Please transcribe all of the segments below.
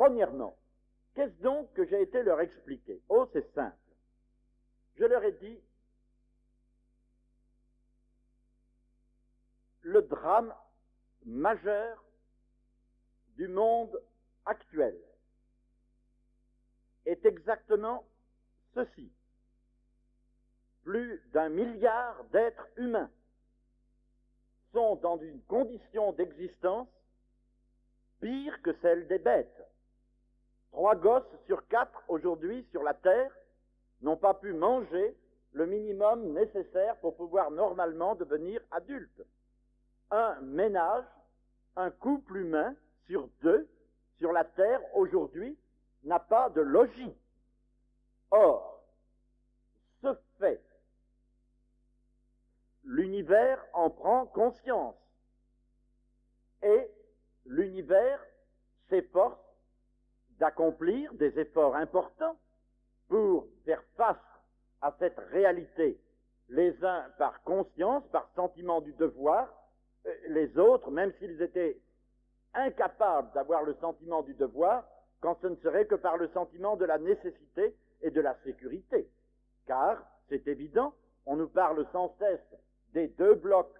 Premièrement, qu'est-ce donc que j'ai été leur expliquer? Oh, c'est simple. Je leur ai dit, le drame majeur du monde actuel est exactement ceci. Plus d'1 milliard d'êtres humains sont dans une condition d'existence pire que celle des bêtes. 3 gosses sur 4 aujourd'hui sur la Terre n'ont pas pu manger le minimum nécessaire pour pouvoir normalement devenir adultes. Un ménage, un couple humain sur 2 sur la Terre aujourd'hui n'a pas de logis. Or, ce fait, l'univers en prend conscience et l'univers s'efforce d'accomplir des efforts importants pour faire face à cette réalité, les uns par conscience, par sentiment du devoir, les autres, même s'ils étaient incapables d'avoir le sentiment du devoir, quand ce ne serait que par le sentiment de la nécessité et de la sécurité. Car, c'est évident, on nous parle sans cesse des 2 blocs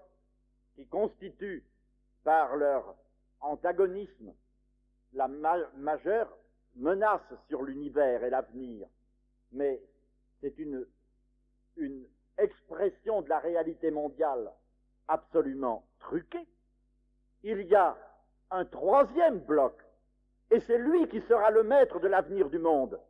qui constituent, par leur antagonisme, la majeure menace sur l'univers et l'avenir. Mais c'est une expression de la réalité mondiale absolument truquée. Il y a un 3e bloc, et c'est lui qui sera le maître de l'avenir du monde.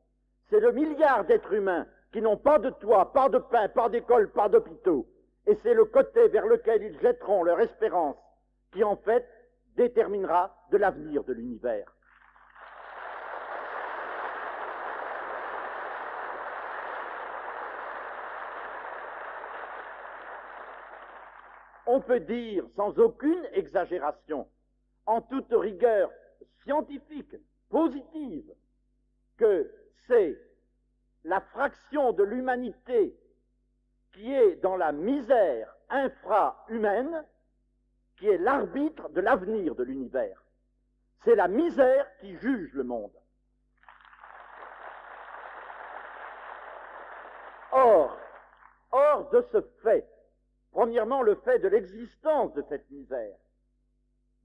C'est le milliard d'êtres humains qui n'ont pas de toit, pas de pain, pas d'école, pas d'hôpitaux. Et c'est le côté vers lequel ils jetteront leur espérance qui, en fait, déterminera de l'avenir de l'univers. On peut dire, sans aucune exagération, en toute rigueur scientifique, positive, que c'est la fraction de l'humanité qui est dans la misère infra-humaine qui est l'arbitre de l'avenir de l'univers. C'est la misère qui juge le monde. Or de ce fait, premièrement, le fait de l'existence de cette misère.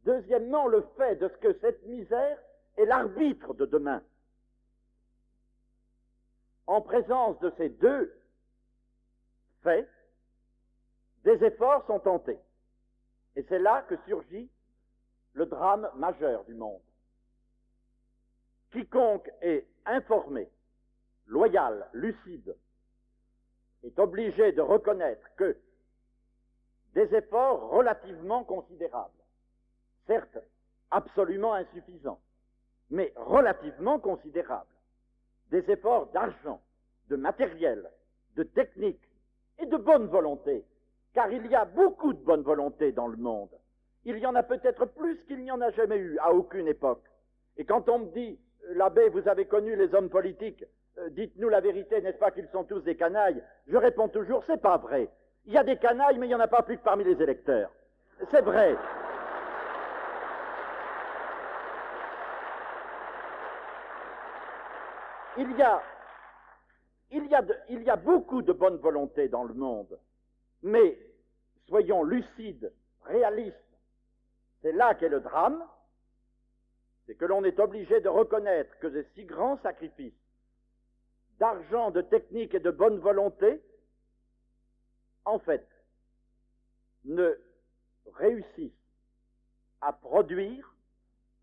Deuxièmement, le fait de ce que cette misère est l'arbitre de demain. En présence de ces 2 faits, des efforts sont tentés. Et c'est là que surgit le drame majeur du monde. Quiconque est informé, loyal, lucide, est obligé de reconnaître que des efforts relativement considérables, certes absolument insuffisants, mais relativement considérables, des efforts d'argent, de matériel, de technique et de bonne volonté, car il y a beaucoup de bonne volonté dans le monde. Il y en a peut-être plus qu'il n'y en a jamais eu à aucune époque. Et quand on me dit, l'abbé, vous avez connu les hommes politiques, dites-nous la vérité, n'est-ce pas qu'ils sont tous des canailles? Je réponds toujours, c'est pas vrai. Il y a des canailles, mais il n'y en a pas plus que parmi les électeurs. C'est vrai. Il y a beaucoup de bonne volonté dans le monde, mais soyons lucides, réalistes. C'est là qu'est le drame, c'est que l'on est obligé de reconnaître que ces si grands sacrifices d'argent, de technique et de bonne volonté, en fait, ne réussissent à produire,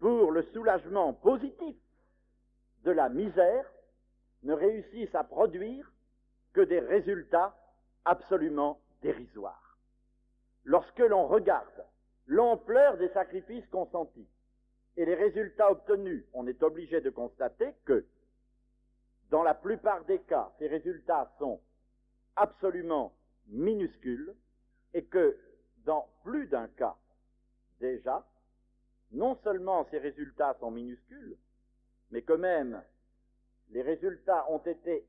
pour le soulagement positif de la misère, ne réussissent à produire que des résultats absolument dérisoires. Lorsque l'on regarde l'ampleur des sacrifices consentis et les résultats obtenus, on est obligé de constater que, dans la plupart des cas, ces résultats sont absolument minuscules et que, dans plus d'un cas, déjà, non seulement ces résultats sont minuscules, mais que même les résultats ont été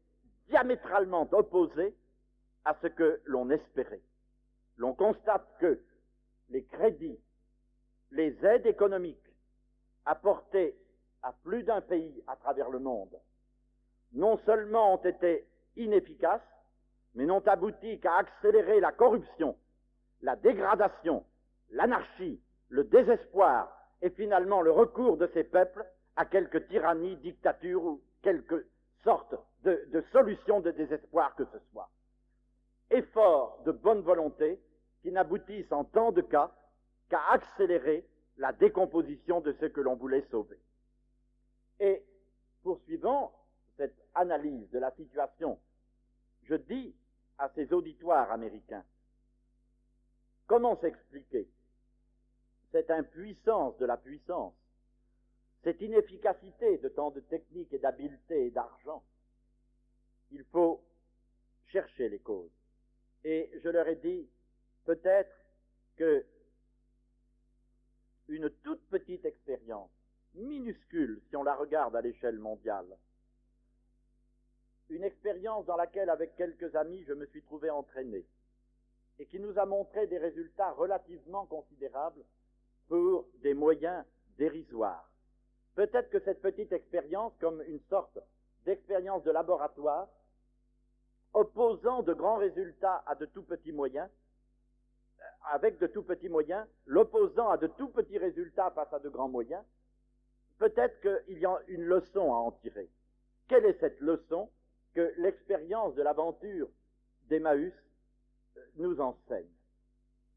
diamétralement opposés à ce que l'on espérait. L'on constate que les crédits, les aides économiques apportées à plus d'un pays à travers le monde, non seulement ont été inefficaces, mais n'ont abouti qu'à accélérer la corruption, la dégradation, l'anarchie, le désespoir et finalement le recours de ces peuples à quelque tyrannie, dictature ou quelque sorte de solution de désespoir que ce soit. Efforts de bonne volonté qui n'aboutissent en tant de cas qu'à accélérer la décomposition de ce que l'on voulait sauver. Et poursuivant cette analyse de la situation, je dis à ces auditoires américains, comment s'expliquer cette impuissance de la puissance, cette inefficacité de tant de techniques et d'habileté et d'argent? Il faut chercher les causes. Et je leur ai dit, peut-être que une toute petite expérience, minuscule si on la regarde à l'échelle mondiale, une expérience dans laquelle, avec quelques amis, je me suis trouvé entraîné, et qui nous a montré des résultats relativement considérables pour des moyens dérisoires. Peut-être que cette petite expérience, comme une sorte d'expérience de laboratoire, opposant de grands résultats à de tout petits moyens, avec de tout petits moyens, l'opposant à de tout petits résultats face à de grands moyens, peut-être qu'il y a une leçon à en tirer. Quelle est cette leçon que l'expérience de l'aventure d'Emmaüs nous enseigne?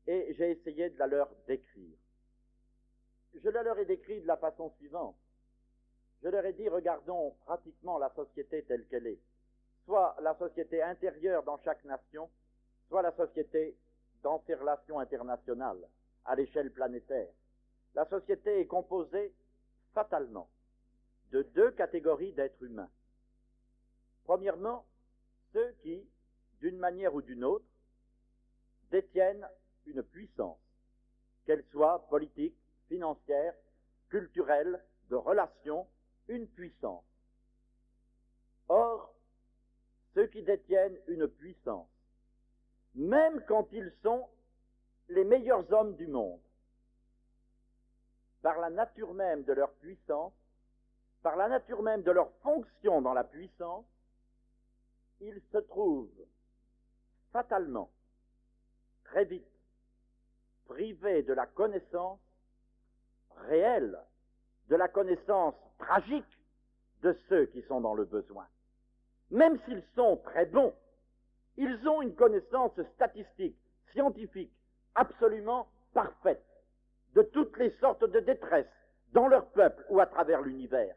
Et j'ai essayé de la leur décrire. Je la leur ai décrit de la façon suivante. Je leur ai dit, regardons pratiquement la société telle qu'elle est, soit la société intérieure dans chaque nation, soit la société dans ses relations internationales, à l'échelle planétaire. La société est composée fatalement de deux catégories d'êtres humains. Premièrement, ceux qui, d'une manière ou d'une autre, détiennent une puissance, qu'elle soit politique, financière, culturelle, de relations, une puissance. Or, ceux qui détiennent une puissance, même quand ils sont les meilleurs hommes du monde, par la nature même de leur puissance, par la nature même de leur fonction dans la puissance, ils se trouvent fatalement, très vite, privés de la connaissance réelle, de la connaissance tragique de ceux qui sont dans le besoin. Même s'ils sont très bons, ils ont une connaissance statistique, scientifique, absolument parfaite, de toutes les sortes de détresse, dans leur peuple ou à travers l'univers.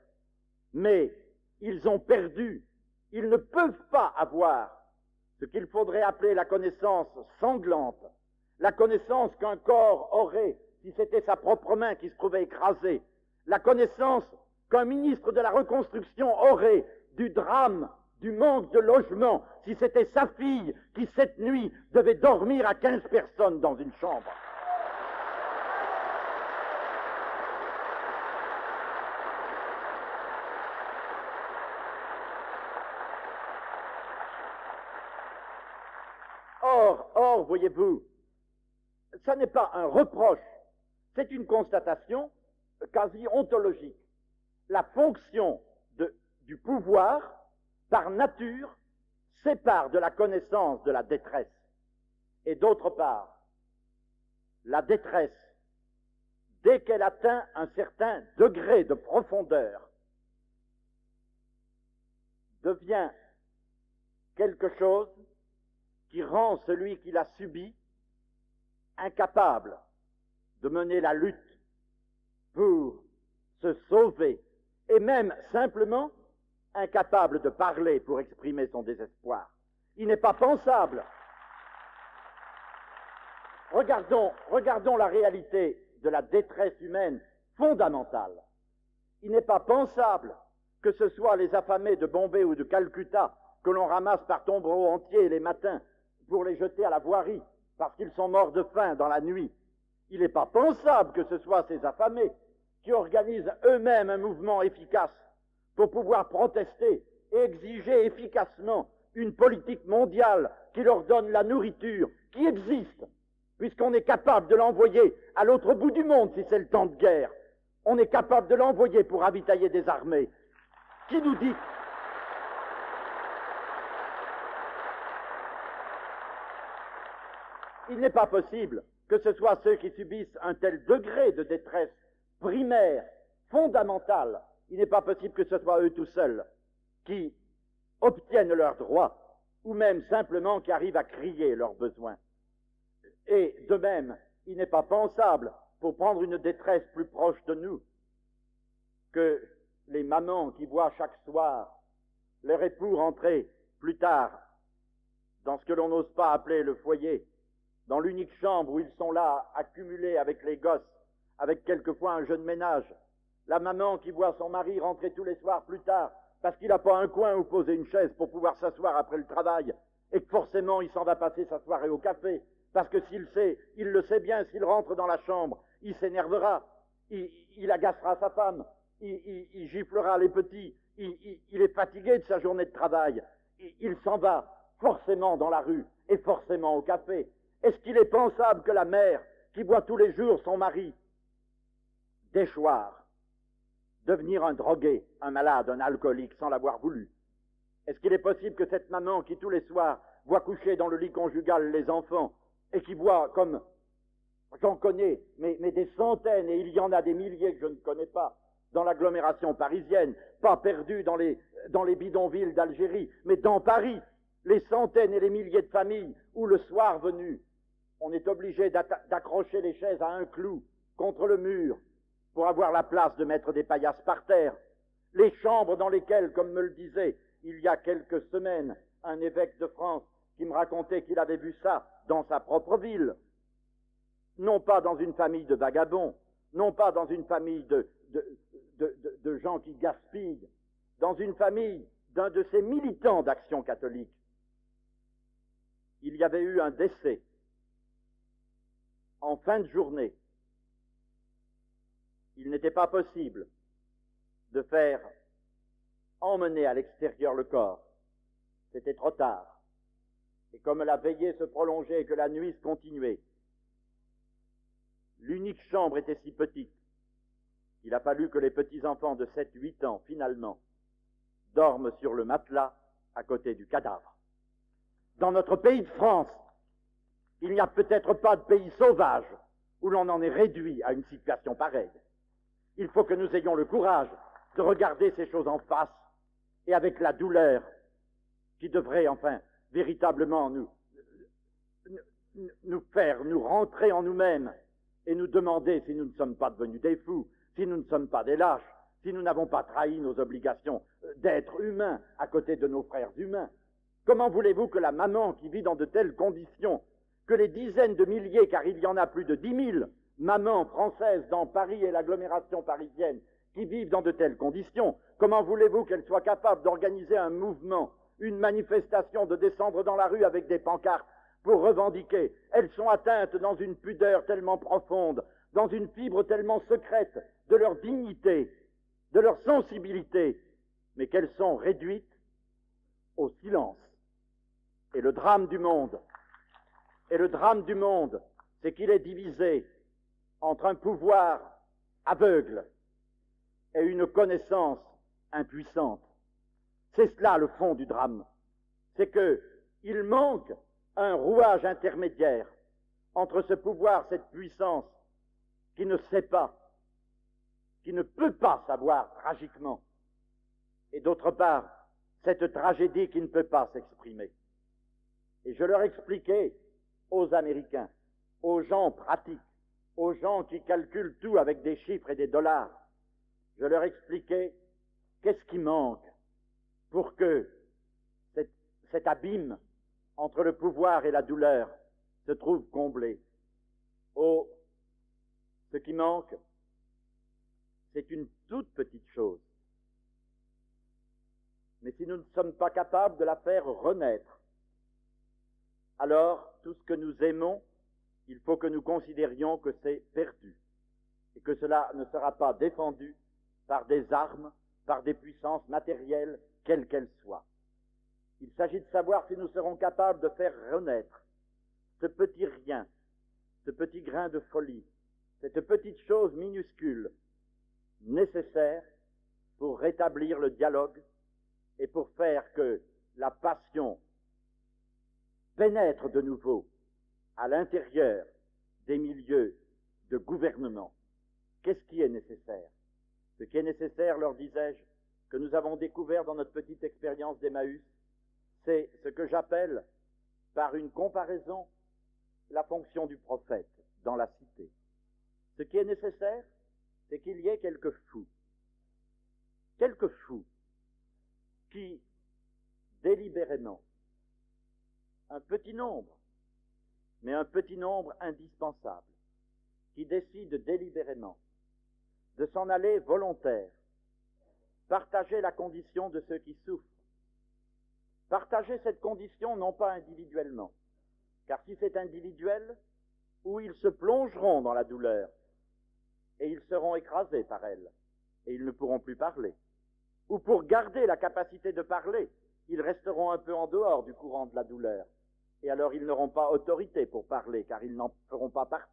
Mais ils ont perdu, ils ne peuvent pas avoir ce qu'il faudrait appeler la connaissance sanglante, la connaissance qu'un corps aurait si c'était sa propre main qui se trouvait écrasée, la connaissance qu'un ministre de la Reconstruction aurait du drame, du manque de logement, si c'était sa fille qui, cette nuit, devait dormir à 15 personnes dans une chambre. Or, voyez-vous, ça n'est pas un reproche, c'est une constatation quasi ontologique. La fonction du pouvoir, par nature, sépare de la connaissance de la détresse. Et d'autre part, la détresse, dès qu'elle atteint un certain degré de profondeur, devient quelque chose qui rend celui qui l'a subi incapable de mener la lutte pour se sauver, et même simplement incapable de parler pour exprimer son désespoir. Il n'est pas pensable. Regardons la réalité de la détresse humaine fondamentale. Il n'est pas pensable que ce soit les affamés de Bombay ou de Calcutta que l'on ramasse par tombereaux entiers les matins pour les jeter à la voirie parce qu'ils sont morts de faim dans la nuit. Il n'est pas pensable que ce soit ces affamés qui organisent eux-mêmes un mouvement efficace pour pouvoir protester et exiger efficacement une politique mondiale qui leur donne la nourriture qui existe, puisqu'on est capable de l'envoyer à l'autre bout du monde si c'est le temps de guerre. On est capable de l'envoyer pour ravitailler des armées. Qui nous dit? Il n'est pas possible que ce soit ceux qui subissent un tel degré de détresse primaire, fondamentale, il n'est pas possible que ce soit eux tout seuls qui obtiennent leurs droits, ou même simplement qui arrivent à crier leurs besoins. Et de même, il n'est pas pensable, pour prendre une détresse plus proche de nous, que les mamans qui voient chaque soir leur époux rentrer plus tard dans ce que l'on n'ose pas appeler le foyer, dans l'unique chambre où ils sont là, accumulés avec les gosses, avec quelquefois un jeune ménage, la maman qui voit son mari rentrer tous les soirs plus tard, parce qu'il n'a pas un coin où poser une chaise pour pouvoir s'asseoir après le travail, et que forcément il s'en va passer sa soirée au café, parce que il le sait bien, s'il rentre dans la chambre, il s'énervera, il agacera sa femme, il giflera les petits, il est fatigué de sa journée de travail, il s'en va forcément dans la rue, et forcément au café. Est-ce qu'il est pensable que la mère, qui voit tous les jours son mari déchoir, devenir un drogué, un malade, un alcoolique, sans l'avoir voulu, est-ce qu'il est possible que cette maman qui tous les soirs voit coucher dans le lit conjugal les enfants, et qui voit, comme j'en connais, mais des centaines, et il y en a des milliers que je ne connais pas, dans l'agglomération parisienne, pas perdus dans les bidonvilles d'Algérie, mais dans Paris, les centaines et les milliers de familles où le soir venu, on est obligé d'accrocher les chaises à un clou contre le mur pour avoir la place de mettre des paillasses par terre. Les chambres dans lesquelles, comme me le disait il y a quelques semaines, un évêque de France qui me racontait qu'il avait vu ça dans sa propre ville, non pas dans une famille de vagabonds, non pas dans une famille de gens qui gaspillent, dans une famille d'un de ces militants d'Action catholique. Il y avait eu un décès en fin de journée. Il n'était pas possible de faire emmener à l'extérieur le corps. C'était trop tard. Et comme la veillée se prolongeait et que la nuit se continuait, l'unique chambre était si petite qu'il a fallu que les petits-enfants de 7-8 ans, finalement, dorment sur le matelas à côté du cadavre. Dans notre pays de France, il n'y a peut-être pas de pays sauvage où l'on en est réduit à une situation pareille. Il faut que nous ayons le courage de regarder ces choses en face et avec la douleur qui devrait, enfin, véritablement nous faire nous rentrer en nous-mêmes et nous demander si nous ne sommes pas devenus des fous, si nous ne sommes pas des lâches, si nous n'avons pas trahi nos obligations d'être humains à côté de nos frères humains. Comment voulez-vous que la maman qui vit dans de telles conditions, que les dizaines de milliers, car il y en a plus de 10 000 mamans françaises dans Paris et l'agglomération parisienne, qui vivent dans de telles conditions, comment voulez-vous qu'elles soient capables d'organiser un mouvement, une manifestation, de descendre dans la rue avec des pancartes pour revendiquer? Elles sont atteintes dans une pudeur tellement profonde, dans une fibre tellement secrète de leur dignité, de leur sensibilité, mais qu'elles sont réduites au silence. Et le drame du monde, c'est qu'il est divisé entre un pouvoir aveugle et une connaissance impuissante. C'est cela le fond du drame. C'est qu'il manque un rouage intermédiaire entre ce pouvoir, cette puissance qui ne sait pas, qui ne peut pas savoir tragiquement, et d'autre part, cette tragédie qui ne peut pas s'exprimer. Et je leur expliquais aux Américains, aux gens pratiques, aux gens qui calculent tout avec des chiffres et des dollars, je leur expliquais qu'est-ce qui manque pour que cet abîme entre le pouvoir et la douleur se trouve comblé. Oh, ce qui manque, c'est une toute petite chose. Mais si nous ne sommes pas capables de la faire renaître, alors tout ce que nous aimons, il faut que nous considérions que c'est perdu et que cela ne sera pas défendu par des armes, par des puissances matérielles, quelles qu'elles soient. Il s'agit de savoir si nous serons capables de faire renaître ce petit rien, ce petit grain de folie, cette petite chose minuscule nécessaire pour rétablir le dialogue et pour faire que la passion pénètre de nouveau à l'intérieur des milieux de gouvernement. Qu'est-ce qui est nécessaire? Ce qui est nécessaire, leur disais-je, que nous avons découvert dans notre petite expérience d'Emmaüs, c'est ce que j'appelle, par une comparaison, la fonction du prophète dans la cité. Ce qui est nécessaire, c'est qu'il y ait quelques fous qui, délibérément, un petit nombre, mais un petit nombre indispensable, qui décide délibérément de s'en aller volontaire, partager la condition de ceux qui souffrent, partager cette condition non pas individuellement, car si c'est individuel, où ils se plongeront dans la douleur, et ils seront écrasés par elle, et ils ne pourront plus parler, ou pour garder la capacité de parler, ils resteront un peu en dehors du courant de la douleur, et alors ils n'auront pas autorité pour parler, car ils n'en feront pas partie.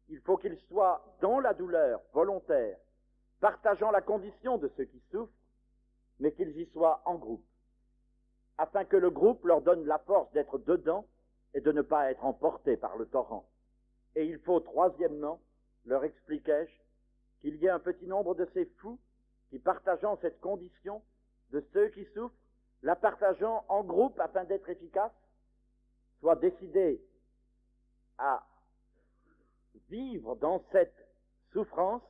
Il faut qu'ils soient dans la douleur, volontaires, partageant la condition de ceux qui souffrent, mais qu'ils y soient en groupe, afin que le groupe leur donne la force d'être dedans et de ne pas être emportés par le torrent. Et il faut, troisièmement, leur expliquai-je, qu'il y ait un petit nombre de ces fous qui, partageant cette condition de ceux qui souffrent, la partageant en groupe afin d'être efficaces, soient décidés à vivre dans cette souffrance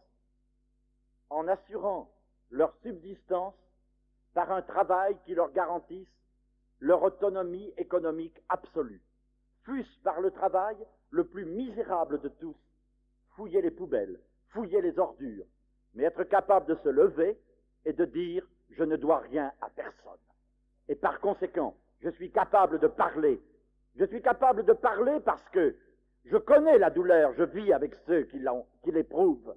en assurant leur subsistance par un travail qui leur garantisse leur autonomie économique absolue. Fût-ce par le travail le plus misérable de tous, fouiller les poubelles, fouiller les ordures, mais être capable de se lever et de dire « je ne dois rien à personne ». Et par conséquent, je suis capable de parler. Je suis capable de parler parce que je connais la douleur, je vis avec ceux qui l'éprouvent.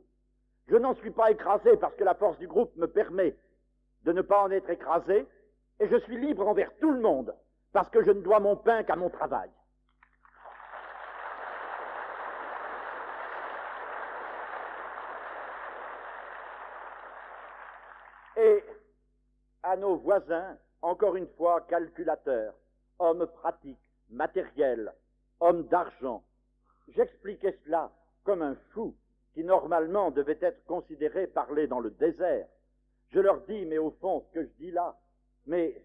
Je n'en suis pas écrasé parce que la force du groupe me permet de ne pas en être écrasé, et je suis libre envers tout le monde parce que je ne dois mon pain qu'à mon travail. Et à nos voisins, encore une fois, calculateurs, hommes pratiques, matériels, hommes d'argent, j'expliquais cela comme un fou qui normalement devait être considéré parler dans le désert. Je leur dis, mais au fond, ce que je dis là, mais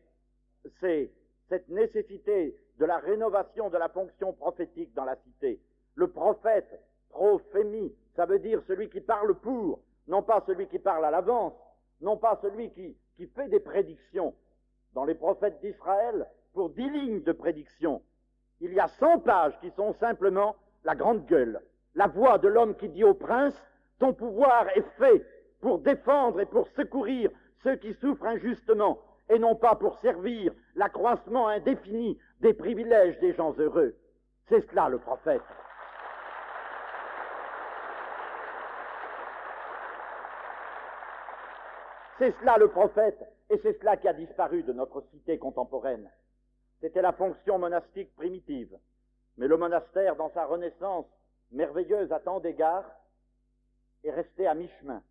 c'est cette nécessité de la rénovation de la fonction prophétique dans la cité. Le prophète, prophémie, ça veut dire celui qui parle pour, non pas celui qui parle à l'avance, non pas celui qui fait des prédictions. Dans les prophètes d'Israël, pour 10 lignes de prédiction, il y a 100 pages qui sont simplement la grande gueule, la voix de l'homme qui dit au prince, ton pouvoir est fait pour défendre et pour secourir ceux qui souffrent injustement, et non pas pour servir l'accroissement indéfini des privilèges des gens heureux. C'est cela le prophète. C'est cela le prophète, et c'est cela qui a disparu de notre cité contemporaine. C'était la fonction monastique primitive. Mais le monastère, dans sa renaissance merveilleuse à tant d'égards, est resté à mi-chemin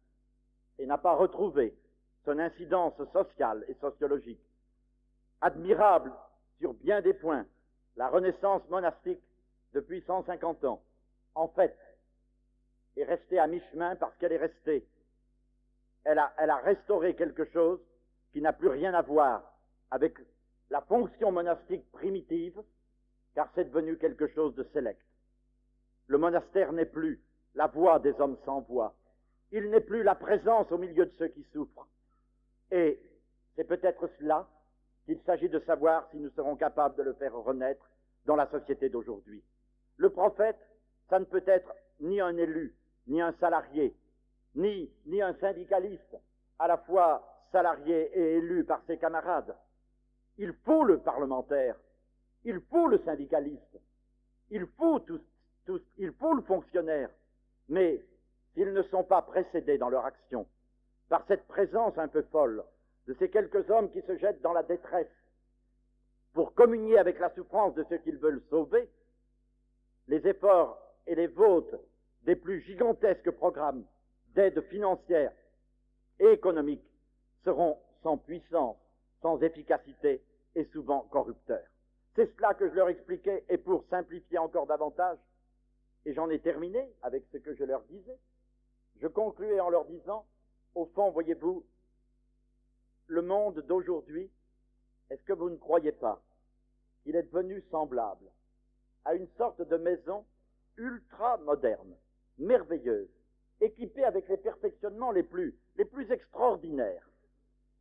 et n'a pas retrouvé son incidence sociale et sociologique. Admirable sur bien des points, la renaissance monastique depuis 150 ans, en fait, est restée à mi-chemin parce qu'elle est restée. Elle a restauré quelque chose qui n'a plus rien à voir avec la fonction monastique primitive, car c'est devenu quelque chose de sélect. Le monastère n'est plus la voix des hommes sans voix. Il n'est plus la présence au milieu de ceux qui souffrent. Et c'est peut-être cela qu'il s'agit de savoir si nous serons capables de le faire renaître dans la société d'aujourd'hui. Le prophète, ça ne peut être ni un élu, ni un salarié, ni un syndicaliste, à la fois salarié et élu par ses camarades. Il faut le parlementaire, il faut le syndicaliste, il faut le fonctionnaire, mais s'ils ne sont pas précédés dans leur action par cette présence un peu folle de ces quelques hommes qui se jettent dans la détresse pour communier avec la souffrance de ceux qu'ils veulent sauver, les efforts et les vôtres des plus gigantesques programmes d'aide financière et économiques seront sans puissance, sans efficacité et souvent corrupteurs. C'est cela que je leur expliquais, et pour simplifier encore davantage, et j'en ai terminé avec ce que je leur disais, je concluais en leur disant, au fond, voyez-vous, le monde d'aujourd'hui, est-ce que vous ne croyez pas qu'il est devenu semblable à une sorte de maison ultra moderne, merveilleuse, équipée avec les perfectionnements les plus extraordinaires.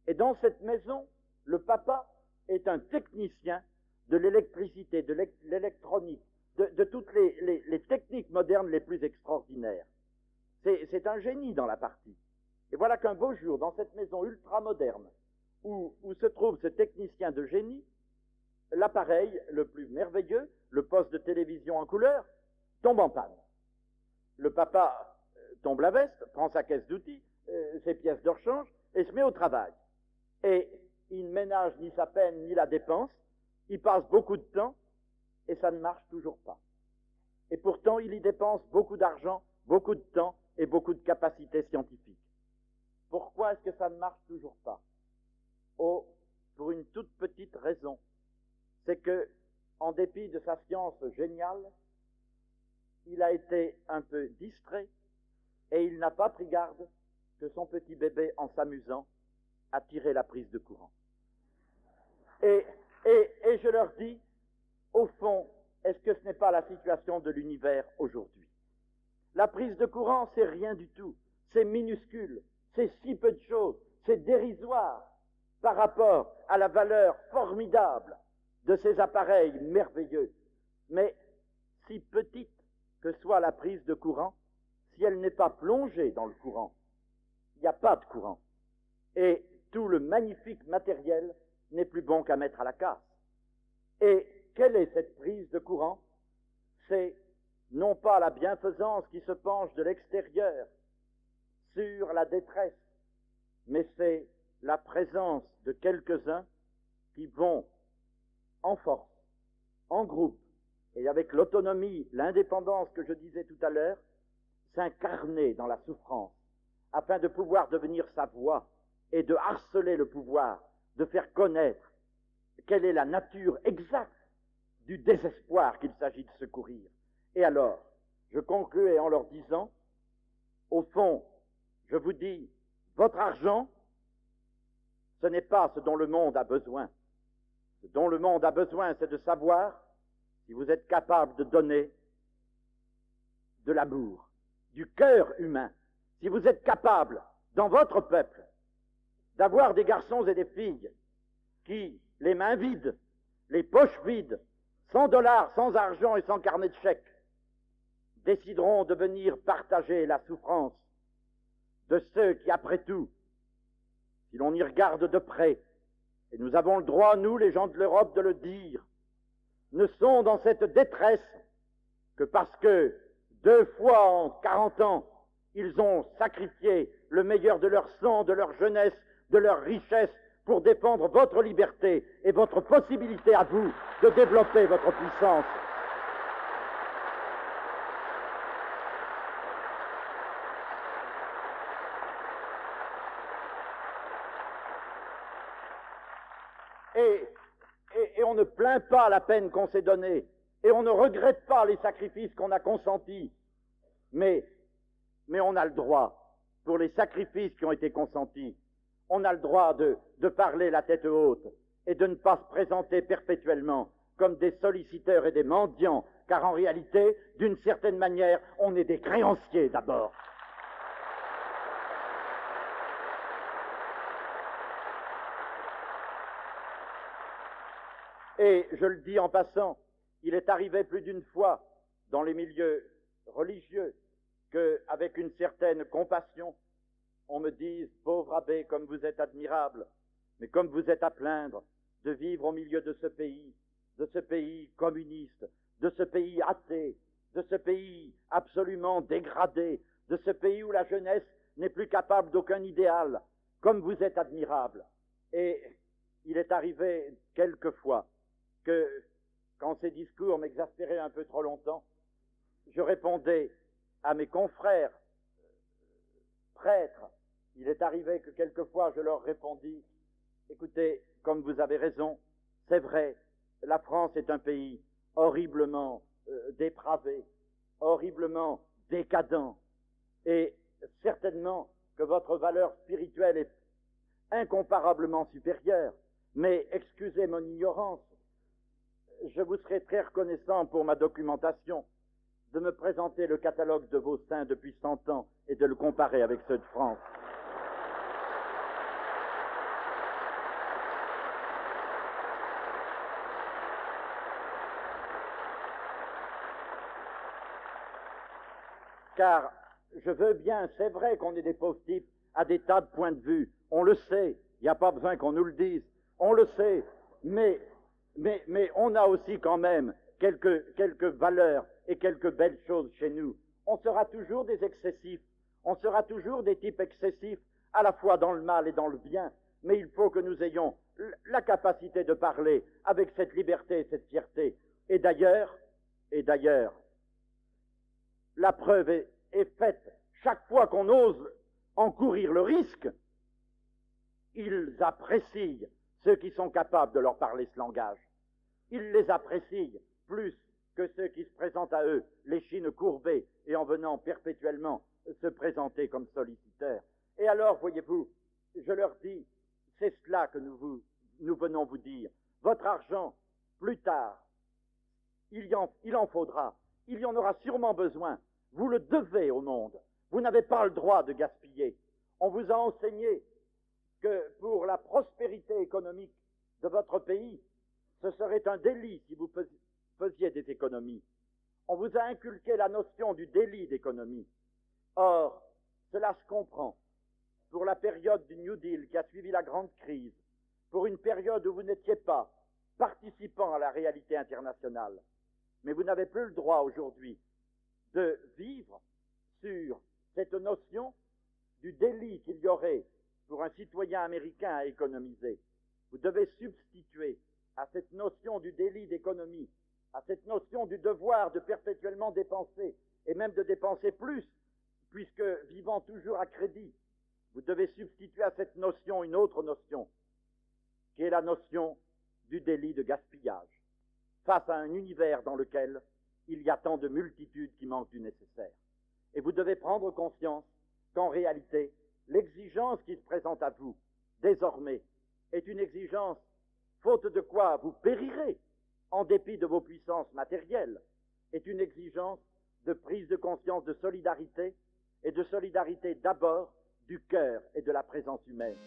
Et dans cette maison, le papa est un technicien de l'électricité, de l'électronique, de toutes les techniques modernes les plus extraordinaires. C'est un génie dans la partie. Et voilà qu'un beau jour, dans cette maison ultra-moderne, où se trouve ce technicien de génie, l'appareil le plus merveilleux, le poste de télévision en couleur, tombe en panne. Le papa tombe la veste, prend sa caisse d'outils, ses pièces de rechange, et se met au travail. Et il ne ménage ni sa peine ni la dépense, il passe beaucoup de temps, et ça ne marche toujours pas. Et pourtant, il y dépense beaucoup d'argent, beaucoup de temps et beaucoup de capacités scientifiques. Pourquoi est-ce que ça ne marche toujours pas? Oh, pour une toute petite raison. C'est que, en dépit de sa science géniale, il a été un peu distrait et il n'a pas pris garde que son petit bébé, en s'amusant, a tiré la prise de courant. Et je leur dis, au fond, est-ce que ce n'est pas la situation de l'univers aujourd'hui? La prise de courant, c'est rien du tout, c'est minuscule, c'est si peu de choses, c'est dérisoire par rapport à la valeur formidable de ces appareils merveilleux. Mais si petite que soit la prise de courant, si elle n'est pas plongée dans le courant, il n'y a pas de courant. Et tout le magnifique matériel n'est plus bon qu'à mettre à la casse. Et quelle est cette prise de courant? C'est non pas la bienfaisance qui se penche de l'extérieur sur la détresse, mais c'est la présence de quelques-uns qui vont en force, en groupe, et avec l'autonomie, l'indépendance que je disais tout à l'heure, s'incarner dans la souffrance, afin de pouvoir devenir sa voix et de harceler le pouvoir, de faire connaître quelle est la nature exacte du désespoir qu'il s'agit de secourir. Et alors, je concluais en leur disant, au fond, je vous dis, votre argent, ce n'est pas ce dont le monde a besoin. Ce dont le monde a besoin, c'est de savoir si vous êtes capable de donner de l'amour, du cœur humain, si vous êtes capable, dans votre peuple, d'avoir des garçons et des filles qui, les mains vides, les poches vides, sans dollars, sans argent et sans carnet de chèques, décideront de venir partager la souffrance de ceux qui, après tout, si l'on y regarde de près, et nous avons le droit, nous, les gens de l'Europe, de le dire, ne sont dans cette détresse que parce que 2 fois en 40 ans, ils ont sacrifié le meilleur de leur sang, de leur jeunesse, de leur richesse pour défendre votre liberté et votre possibilité à vous de développer votre puissance. Et on ne plaint pas la peine qu'on s'est donnée, et on ne regrette pas les sacrifices qu'on a consentis, mais on a le droit, pour les sacrifices qui ont été consentis, on a le droit de parler la tête haute et de ne pas se présenter perpétuellement comme des solliciteurs et des mendiants, car en réalité, d'une certaine manière, on est des créanciers d'abord. Et je le dis en passant, il est arrivé plus d'une fois dans les milieux religieux qu'avec une certaine compassion, on me dise, pauvre abbé, comme vous êtes admirable, mais comme vous êtes à plaindre de vivre au milieu de ce pays communiste, de ce pays athée, de ce pays absolument dégradé, de ce pays où la jeunesse n'est plus capable d'aucun idéal, comme vous êtes admirable. Et il est arrivé quelquefois que, quand ces discours m'exaspéraient un peu trop longtemps, je répondais à mes confrères prêtres, Il est arrivé que quelquefois je leur répondis, écoutez, comme vous avez raison, c'est vrai, la France est un pays horriblement dépravé, horriblement décadent, et certainement que votre valeur spirituelle est incomparablement supérieure, mais excusez mon ignorance, je vous serai très reconnaissant pour ma documentation de me présenter le catalogue de vos saints depuis 100 ans et de le comparer avec ceux de France. Car je veux bien, c'est vrai qu'on est des pauvres types à des tas de points de vue, on le sait, il n'y a pas besoin qu'on nous le dise, on le sait, mais on a aussi quand même quelques valeurs et quelques belles choses chez nous. On sera toujours des excessifs, on sera toujours des types excessifs, à la fois dans le mal et dans le bien, mais il faut que nous ayons la capacité de parler avec cette liberté et cette fierté. Et d'ailleurs, la preuve est faite, chaque fois qu'on ose encourir le risque, ils apprécient ceux qui sont capables de leur parler ce langage. Ils les apprécient plus que ceux qui se présentent à eux, l'échine courbée, et en venant perpétuellement se présenter comme solliciteurs. Et alors, voyez-vous, je leur dis, c'est cela que nous venons vous dire. Votre argent, plus tard, il en faudra, il y en aura sûrement besoin. Vous le devez au monde. Vous n'avez pas le droit de gaspiller. On vous a enseigné que pour la prospérité économique de votre pays, ce serait un délit si vous faisiez des économies. On vous a inculqué la notion du délit d'économie. Or, cela se comprend. Pour la période du New Deal qui a suivi la grande crise, pour une période où vous n'étiez pas participant à la réalité internationale, mais vous n'avez plus le droit aujourd'hui de vivre sur cette notion du délit qu'il y aurait pour un citoyen américain à économiser. Vous devez substituer à cette notion du délit d'économie, à cette notion du devoir de perpétuellement dépenser, et même de dépenser plus, puisque vivant toujours à crédit, vous devez substituer à cette notion une autre notion, qui est la notion du délit de gaspillage, face à un univers dans lequel il y a tant de multitudes qui manquent du nécessaire. Et vous devez prendre conscience qu'en réalité, l'exigence qui se présente à vous, désormais, est une exigence, faute de quoi vous périrez, en dépit de vos puissances matérielles, est une exigence de prise de conscience de solidarité, et de solidarité d'abord du cœur et de la présence humaine.